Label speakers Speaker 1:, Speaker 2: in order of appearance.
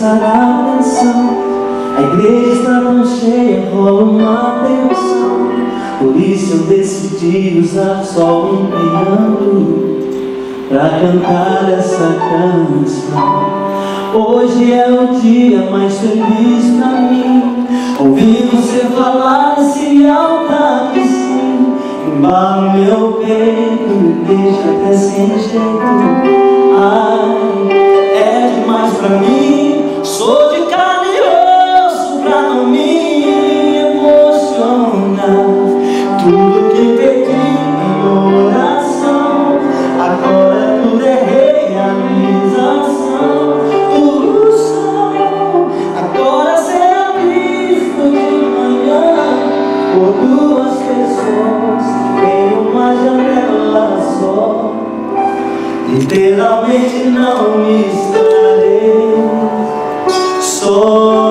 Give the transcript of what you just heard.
Speaker 1: prestar atenção. A igreja está tão cheia, rola uma tensão. Por isso eu decidi usar só um piano pra cantar essa canção. Hoje é o dia mais feliz pra mim. Ouvir você falar esse altar que sim, embala meu peito, me deixa até sem jeito. Ai, é demais pra mim. Sou de carne e osso pra não me emocionar. Tudo que pedi em oração, agora tudo é realização. O sol agora será visto de manhã por duas pessoas em uma janela só. Literalmente não me estarei só.